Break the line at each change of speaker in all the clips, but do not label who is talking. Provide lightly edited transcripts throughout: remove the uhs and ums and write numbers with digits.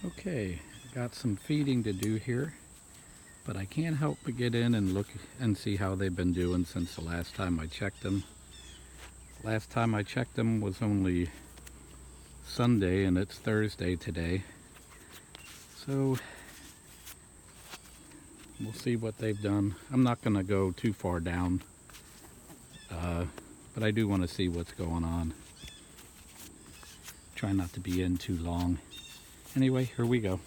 Okay, got some feeding to do here, but I can't help but get in and look and see how they've been doing since the last time I checked them. Last time I checked them was only Sunday and it's Thursday today. So we'll see what they've done. I'm not going to go too far down, but I do want to see what's going on. Try not to be in too long. Anyway, here we go.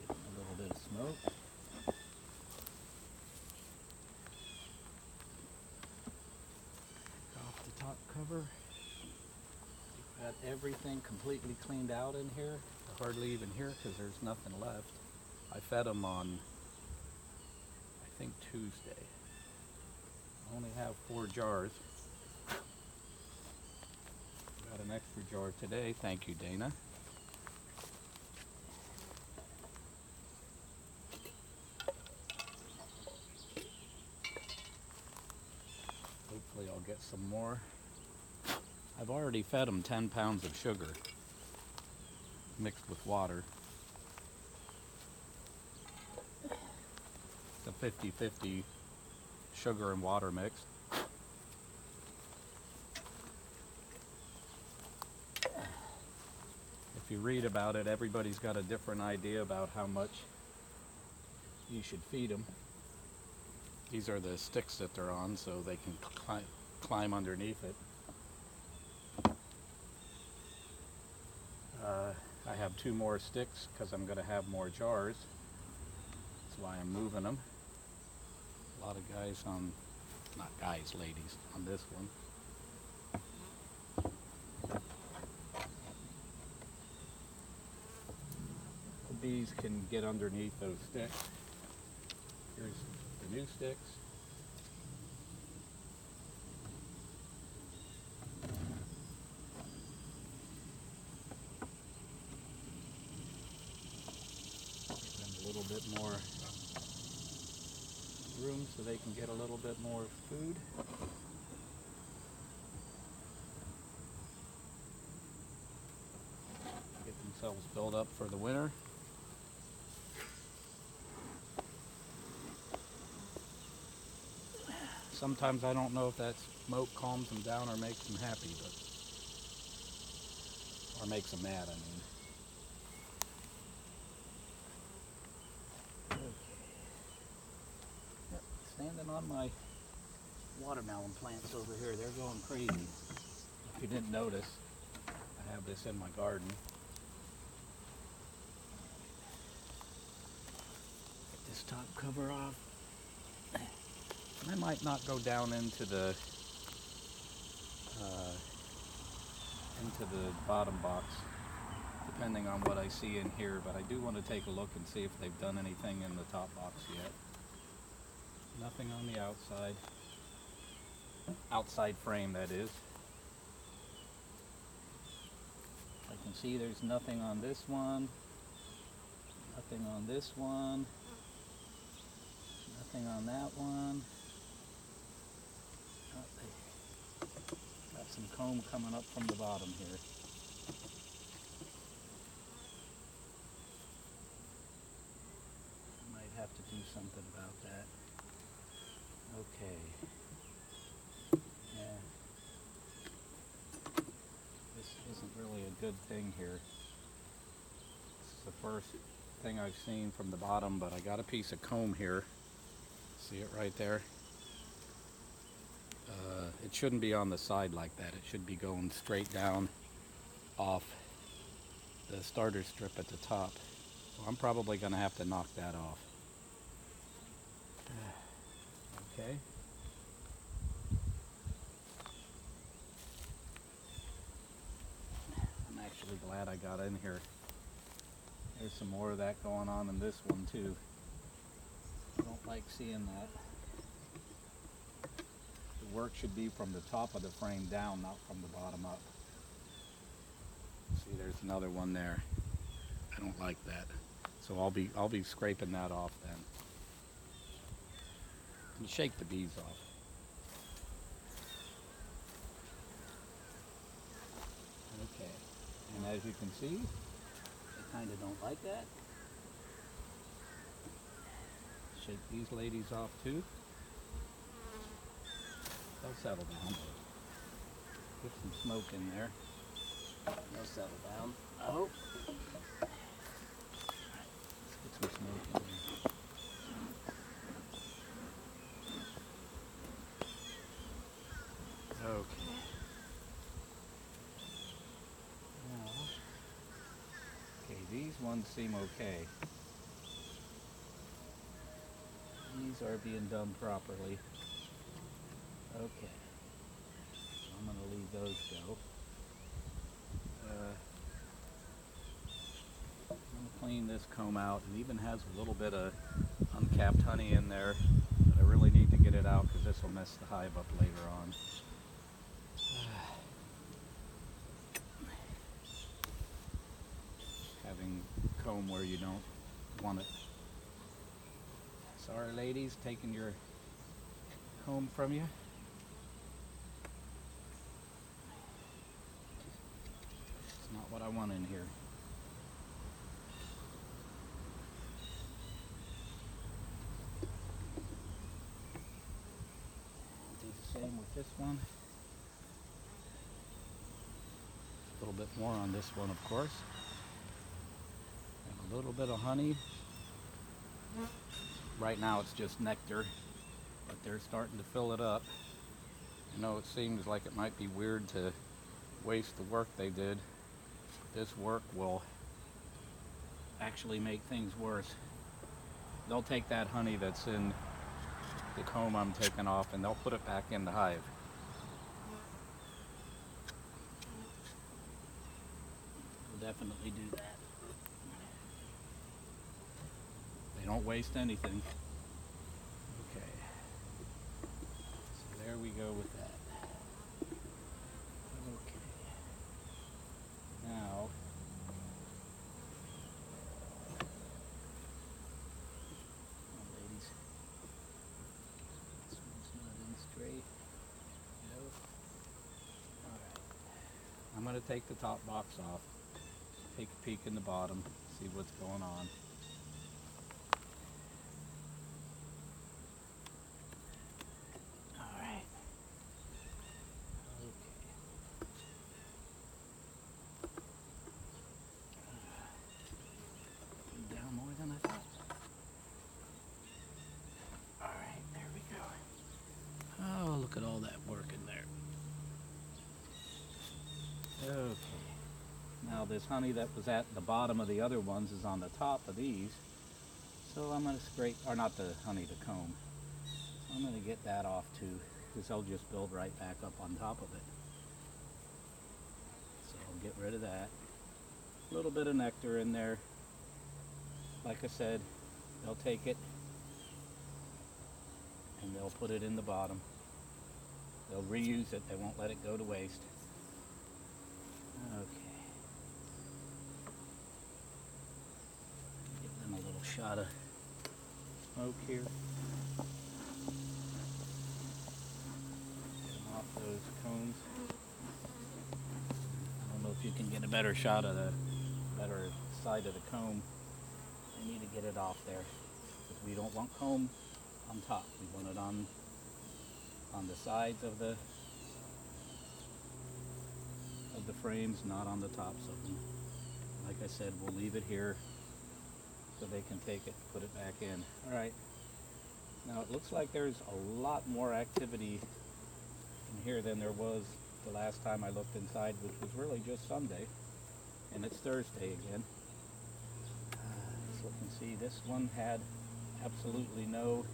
Getting a little bit of smoke. Off the top cover. Got everything completely cleaned out in here. Hardly even here because there's nothing left. I fed them on, I think, Tuesday. I only have 4 jars. Got an extra jar today. Thank you, Dana. Hopefully I'll get some more. I've already fed them 10 pounds of sugar mixed with water. It's a 50-50 sugar and water mix. If you read about it, everybody's got a different idea about how much you should feed them. These are the sticks that they're on so they can climb underneath it. I have 2 more sticks because I'm going to have more jars. That's why I'm moving them. A lot of guys on, not guys, ladies, on this one. The bees can get underneath those sticks. Here's the new sticks. A little bit more room so they can get a little bit more food. Get themselves built up for the winter. Sometimes I don't know if that smoke calms them down or makes them happy, or makes them mad, I mean. Standing on my watermelon plants over here, they're going crazy. If you didn't notice, I have this in my garden. Get this top cover off. I might not go down into the bottom box, depending on what I see in here, but I do want to take a look and see if they've done anything in the top box yet. Nothing on the outside frame, that is. I can see there's nothing on this one, nothing on this one, nothing on that one. Got some comb coming up from the bottom here. Might have to do something about that. Okay. Yeah. This isn't really a good thing here. This is the first thing I've seen from the bottom, but I got a piece of comb here. See it right there? It shouldn't be on the side like that. It should be going straight down off the starter strip at the top. So I'm probably going to have to knock that off. Okay. I'm actually glad I got in here. There's some more of that going on in this one too. I don't like seeing that. The work should be from the top of the frame down, not from the bottom up. See, there's another one there. I don't like that. So I'll be scraping that off then. And shake the bees off. as you can see, they kind of don't like that. Shake these ladies off too. They'll settle down. Get some smoke in there. They'll settle down. Oh. Let's get some smoke in there. Okay. Now, okay, these ones seem okay. These are being done properly. Okay. I'm going to leave those go. I'm going to clean this comb out. It even has a little bit of uncapped honey in there, but I really need to get it out because this will mess the hive up later on. Having comb where you don't want it. Sorry ladies, taking your comb from you. It's not what I want in here. Do the same with this one. A little bit more on this one, of course. And a little bit of honey. Right now it's just nectar, but they're starting to fill it up. I know it seems like it might be weird to waste the work they did. This work will actually make things worse. They'll take that honey that's in the comb I'm taking off and they'll put it back in the hive. They'll definitely do that. They don't waste anything. Okay. So there we go with that. Okay. Now, ladies, this one's not in straight. No. Alright. I'm going to take the top box off, take a peek in the bottom, see what's going on. Look at all that work in there. Okay. Now this honey that was at the bottom of the other ones is on the top of these. So I'm going to scrape, or not the honey, the comb. So I'm going to get that off too, because they'll just build right back up on top of it. So I'll get rid of that. A little bit of nectar in there. Like I said, they'll take it and they'll put it in the bottom. They'll reuse it, they won't let it go to waste. Okay. Give them a little shot of smoke here. Get them off those cones. I don't know if you can get a better shot of the better side of the comb. I need to get it off there. Because we don't want comb on top. We want it on the sides of the frames, not on the tops of them. Like I said, we'll leave it here so they can take it and put it back in. Alright, now it looks like there's a lot more activity in here than there was the last time I looked inside, which was really just Sunday, and it's Thursday again. So you can see this one had absolutely no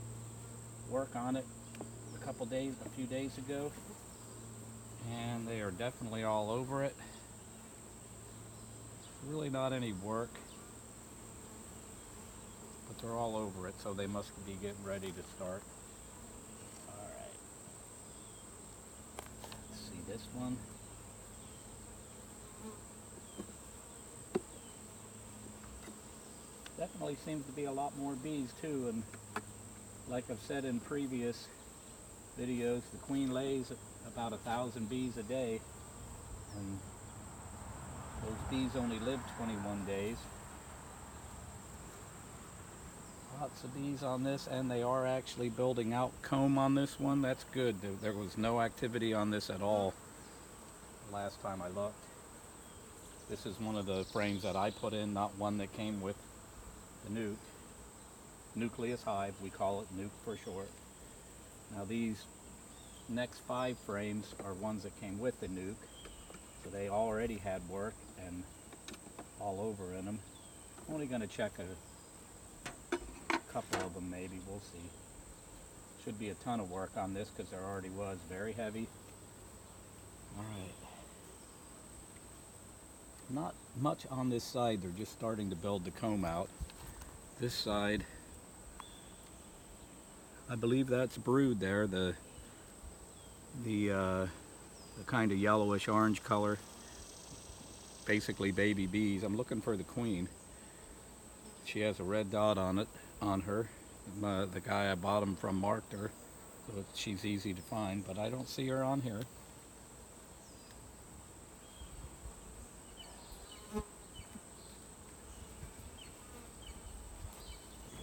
work on it a few days ago, and they are definitely all over it. Really not any work, but they're all over it, so they must be getting ready to start. Alright, let's see this one. Definitely seems to be a lot more bees too, and like I've said in previous videos, the queen lays about 1,000 bees a day, and Those bees only live 21 days. Lots of bees on this, and they are actually building out comb on this one. That's good. There was no activity on this at all last time I looked. This is one of the frames that I put in, not one that came with the nuke. Nucleus hive, we call it nuke for short. Now these next 5 frames are ones that came with the nuke, so they already had work and all over in them. I'm only going to check a couple of them maybe, we'll see. Should be a ton of work on this because there already was. Very heavy. Alright. Not much on this side, they're just starting to build the comb out. This side, I believe that's brood there, the kind of yellowish orange color, basically baby bees. I'm looking for the queen. She has a red dot on it, on her. The guy I bought them from marked her, so she's easy to find, but I don't see her on here.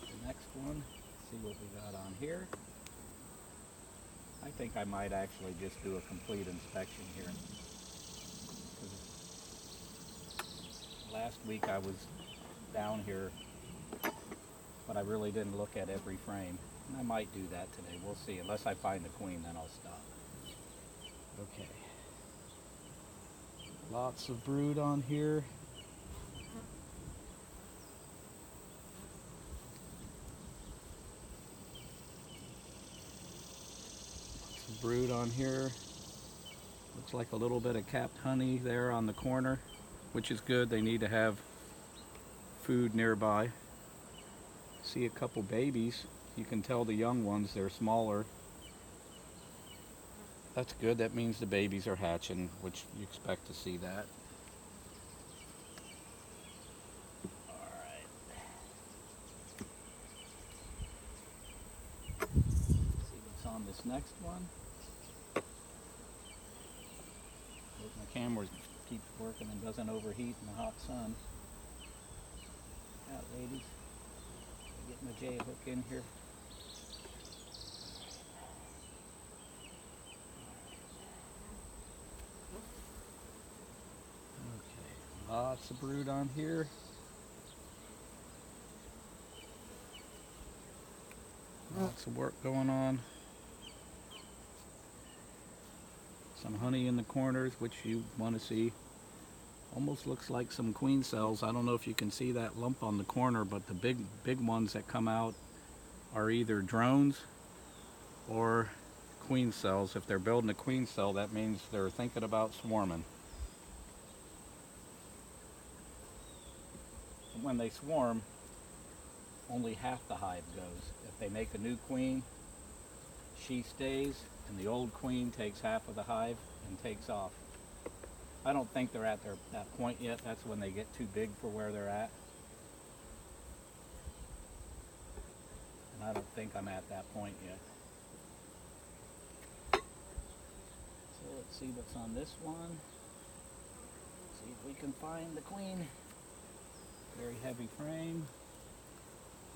The next one, see what we got on here. I think I might actually just do a complete inspection here. Last week I was down here, but I really didn't look at every frame. And I might do that today. We'll see. Unless I find the queen, then I'll stop. Okay. Lots of brood on here. Lots of brood on here. Looks like a little bit of capped honey there on the corner, which is good. They need to have food nearby. See a couple babies. You can tell the young ones, they're smaller. That's good. That means the babies are hatching, which you expect to see that. Alright. See what's on this next one. Hope my camera keeps working and doesn't overheat in the hot sun. Out, ladies. Get my J hook in here. Okay, lots of brood on here. Lots of work going on. Some honey in the corners, which you want to see. Almost looks like some queen cells. I don't know if you can see that lump on the corner, but the big ones that come out are either drones or queen cells. If they're building a queen cell, that means they're thinking about swarming. When they swarm, only half the hive goes. If they make a new queen, she stays, and the old queen takes half of the hive and takes off. I don't think they're at that point yet. That's when they get too big for where they're at. And I don't think I'm at that point yet. So let's see what's on this one. See if we can find the queen. Very heavy frame.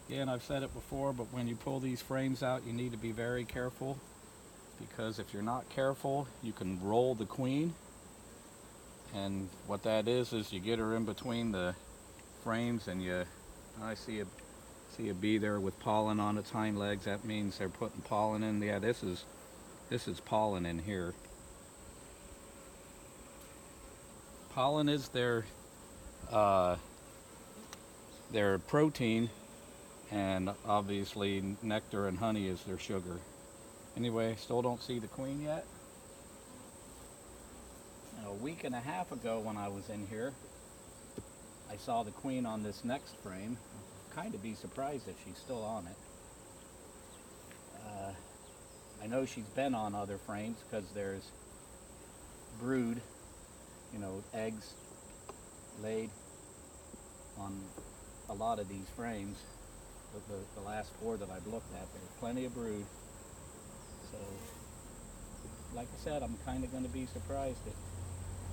Again, I've said it before, but when you pull these frames out, you need to be very careful, because if you're not careful, you can roll the queen. And what that is you get her in between the frames, and I see a bee there with pollen on its hind legs. That means they're putting pollen in. Yeah, this is pollen in here. Pollen is their protein, and obviously nectar and honey is their sugar. Anyway, still don't see the queen yet. A week and a half ago when I was in here, I saw the queen on this next frame. I'd kind of be surprised if she's still on it. I know she's been on other frames because there's brood, eggs laid on a lot of these frames. The last 4 that I've looked at, there's plenty of brood. So, like I said, I'm kind of going to be surprised if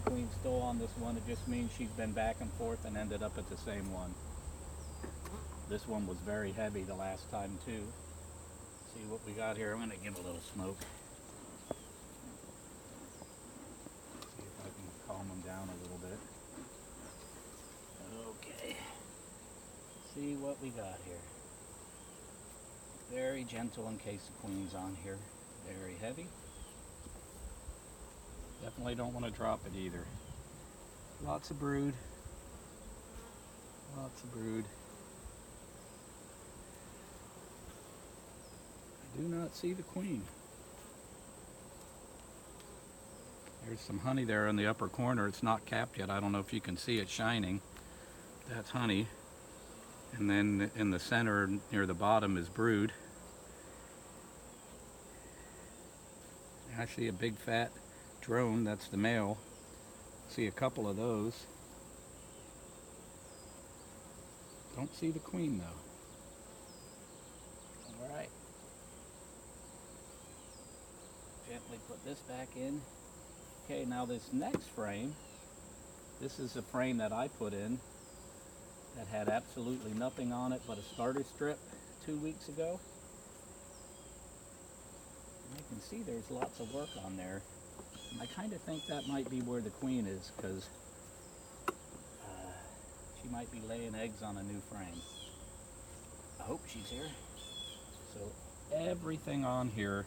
Queen's still on this one. It just means she's been back and forth and ended up at the same one. This one was very heavy the last time too. See what we got here. I'm going to give a little smoke. See if I can calm them down a little bit. Okay. See what we got here. Very gentle in case the queen's on here. Very heavy. Definitely don't want to drop it either. Lots of brood. Lots of brood. I do not see the queen. There's some honey there in the upper corner. It's not capped yet. I don't know if you can see it shining. That's honey. And then in the center near the bottom is brood. I see a big fat drone. That's the male. See a couple of those. Don't see the queen though. Alright. Gently put this back in. Okay, now this next frame, this is a frame that I put in that had absolutely nothing on it but a starter strip 2 weeks ago. And I can see there's lots of work on there. And I kind of think that might be where the queen is, because she might be laying eggs on a new frame. I hope she's here. So everything on here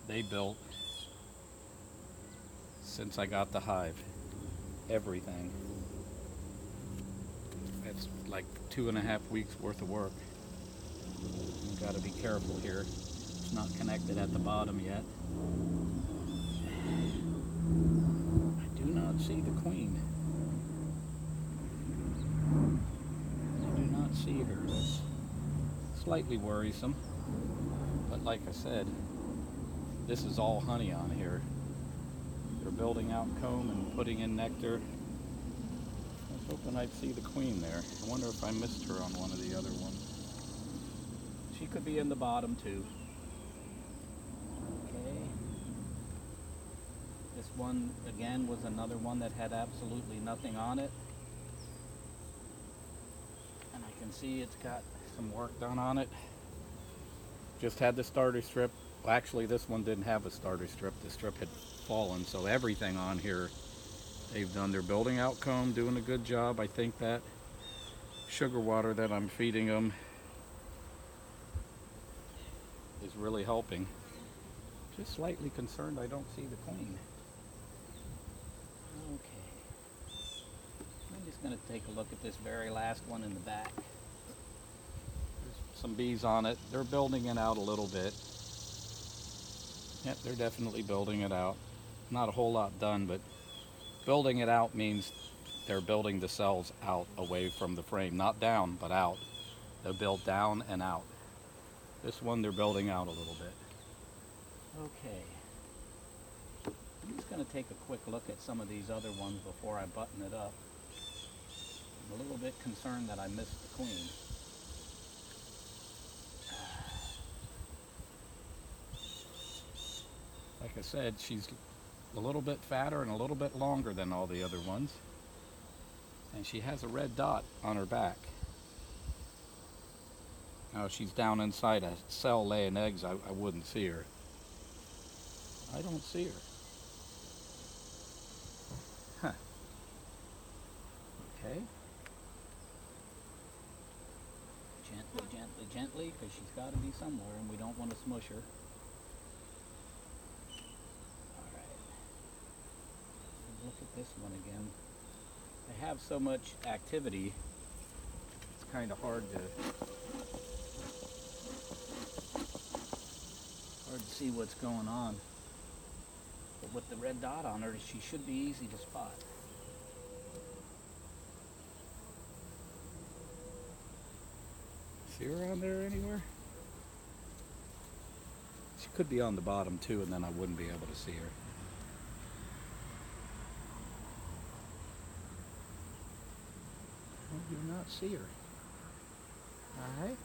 they built since I got the hive. Everything. It's like 2.5 weeks worth of work. You've got to be careful here. It's not connected at the bottom yet. I do not see the queen. I do not see her. That's slightly worrisome. But like I said, this is all honey on here. They're building out comb and putting in nectar. I was hoping I'd see the queen there. I wonder if I missed her on one of the other ones. She could be in the bottom too. Okay. This one again was another one that had absolutely nothing on it. And I can see it's got some work done on it. Just had the starter strip. Well, actually this one didn't have a starter strip. The strip had fallen, so everything on here they've done. They're building out comb, doing a good job. I think that sugar water that I'm feeding them is really helping. Just slightly concerned I don't see the queen. Okay. I'm just going to take a look at this very last one in the back. There's some bees on it. They're building it out a little bit. Yep, they're definitely building it out. Not a whole lot done, but building it out means they're building the cells out away from the frame. Not down, but out. They'll build down and out. This one they're building out a little bit. Okay. I'm just going to take a quick look at some of these other ones before I button it up. I'm a little bit concerned that I missed the queen. Like I said, she's a little bit fatter and a little bit longer than all the other ones. And she has a red dot on her back. Now, if she's down inside a cell laying eggs, I wouldn't see her. I don't see her. Huh. Okay. Gently, gently, gently, because she's got to be somewhere and we don't want to smush her. Look at this one again. They have so much activity, it's kind of hard to see what's going on. But with the red dot on her, she should be easy to spot. See her on there anywhere? She could be on the bottom too, and then I wouldn't be able to see her. I do not see her. Alright.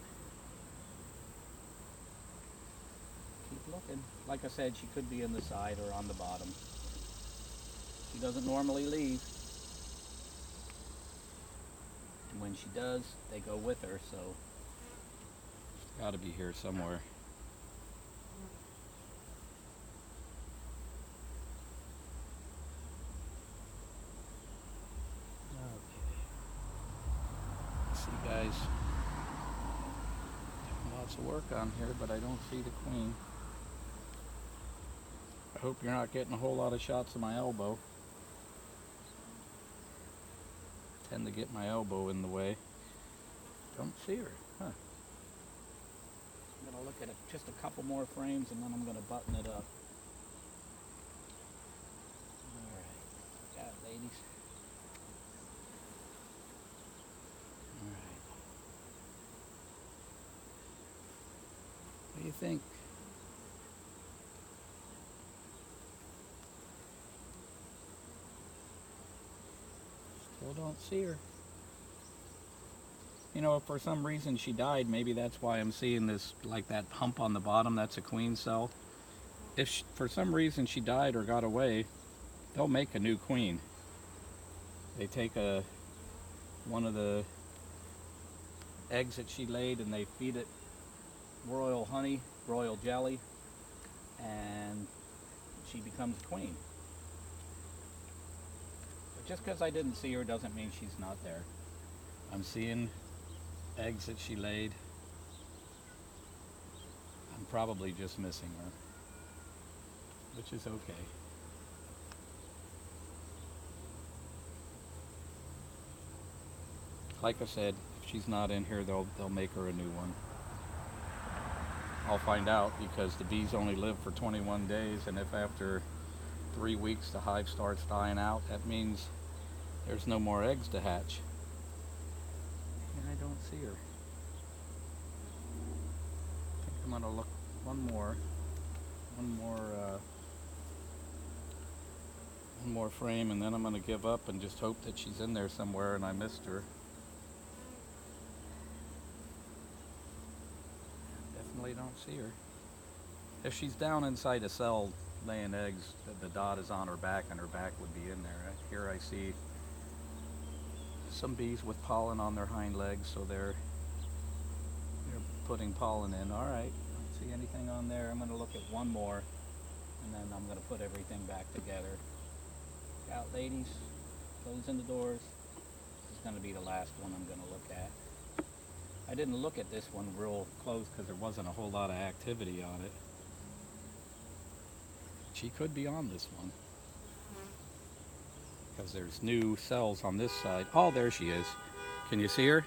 Keep looking. Like I said, she could be in the side or on the bottom. She doesn't normally leave. And when she does, they go with her, so she's got to be here somewhere. See, guys, lots of work on here, but I don't see the queen. I hope you're not getting a whole lot of shots of my elbow. I tend to get my elbow in the way. Don't see her, huh? I'm gonna look at it just a couple more frames and then I'm gonna button it up. Alright, got it, ladies. Alright. What do you think? Still don't see her. You know, if for some reason she died, maybe that's why I'm seeing this, like that hump on the bottom, that's a queen cell. If for some reason she died or got away, they'll make a new queen. They take one of the eggs that she laid and they feed it royal honey, royal jelly, and she becomes a queen. But just because I didn't see her doesn't mean she's not there. I'm seeing eggs that she laid. I'm probably just missing her, which is okay. Like I said, if she's not in here, they'll make her a new one. I'll find out, because the bees only live for 21 days, and if after 3 weeks the hive starts dying out, that means there's no more eggs to hatch. And I don't see her. I think I'm gonna look one more frame, and then I'm gonna give up and just hope that she's in there somewhere and I missed her. Definitely don't see her. If she's down inside a cell laying eggs, the dot is on her back and her back would be in there. Here I see some bees with pollen on their hind legs, so they're putting pollen in. All right, don't see anything on there. I'm going to look at one more, and then I'm going to put everything back together. Out, ladies, closing the doors. This is going to be the last one I'm going to look at. I didn't look at this one real close because there wasn't a whole lot of activity on it. She could be on this one, because there's new cells on this side. Oh, there she is. Can you see her?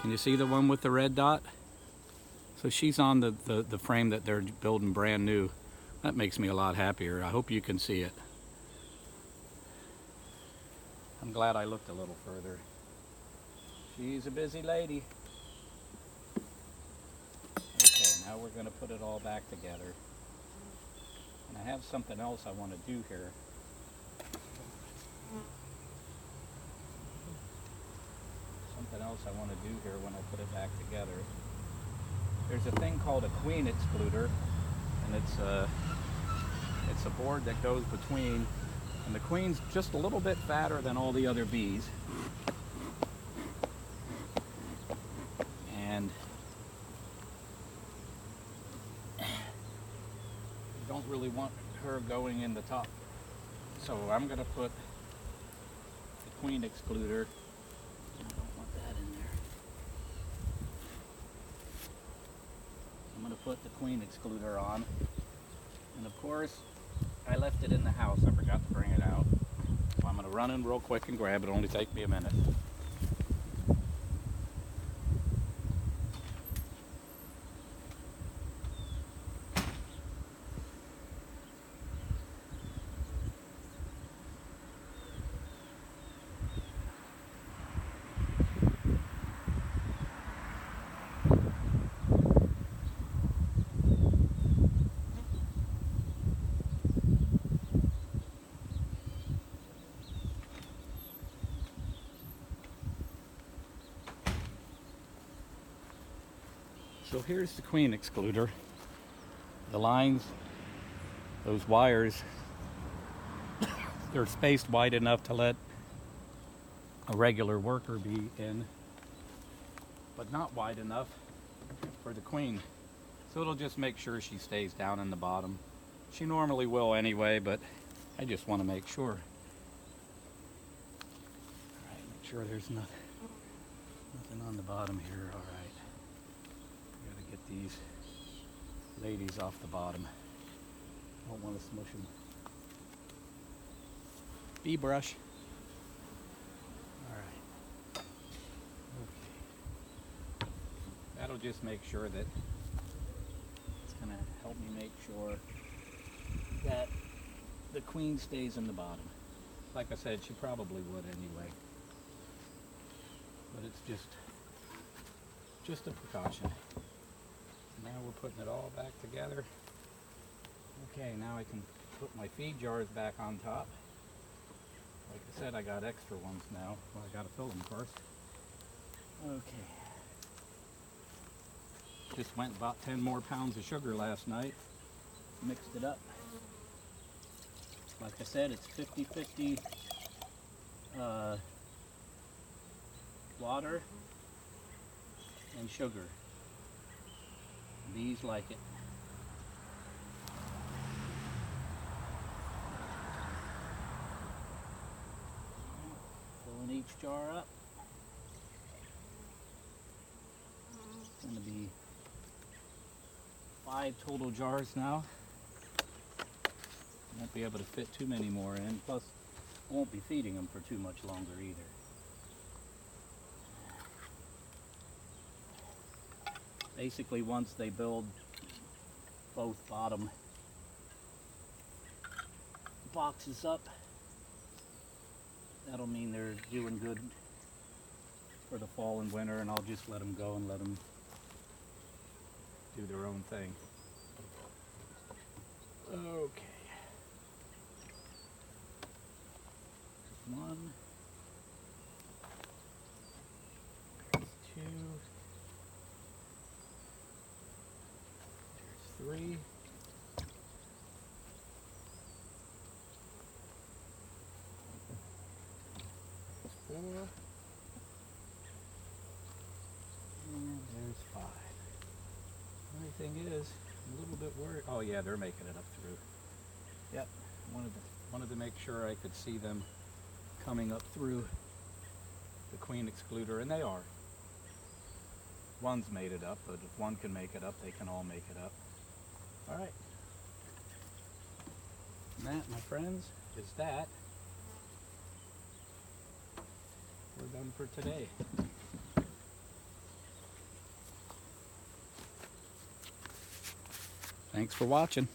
Can you see the one with the red dot? So she's on the frame that they're building brand new. That makes me a lot happier. I hope you can see it. I'm glad I looked a little further. She's a busy lady. Okay, now we're going to put it all back together. And I have something else I want to do here. Something else I want to do here when I put it back together. There's a thing called a queen excluder, and it's a board that goes between, and the queen's just a little bit fatter than all the other bees. And you don't really want her going in the top. So I'm going to put the queen excluder. I don't want that in there. I'm going to put the queen excluder on. And of course, I left it in the house. I forgot to bring it out. So I'm going to run in real quick and grab it. It'll only take me a minute. So here's the queen excluder. The lines, those wires, they're spaced wide enough to let a regular worker be in, but not wide enough for the queen. So it'll just make sure she stays down in the bottom. She normally will anyway, but I just want to make sure. Alright, make sure there's nothing on the bottom here. Alright. Gotta get these ladies off the bottom. Don't want to smush them. Bee brush. Alright. Okay. That'll just make sure that it's going to help me make sure that the queen stays in the bottom. Like I said, she probably would anyway. But it's just a precaution. Now we're putting it all back together. Okay, now I can put my feed jars back on top. Like I said, I got extra ones now. Well, I gotta fill them first. Okay. Just went and bought 10 more pounds of sugar last night. Mixed it up. Like I said, it's 50-50 water and sugar. Bees like it. Filling each jar up. It's going to be 5 total jars now. Won't be able to fit too many more in. Plus, I won't be feeding them for too much longer either. Basically, once they build both bottom boxes up, that'll mean they're doing good for the fall and winter, and I'll just let them go and let them do their own thing. Okay. There's 1. There's 2. There's 3. There's 4. And there's 5. Only thing is, I'm a little bit worried. Oh yeah, they're making it up through. Yep, wanted to make sure I could see them coming up through the queen excluder, and they are. One's made it up, but if one can make it up, they can all make it up. Alright. And that, my friends, is that. We're done for today. Thanks for watching.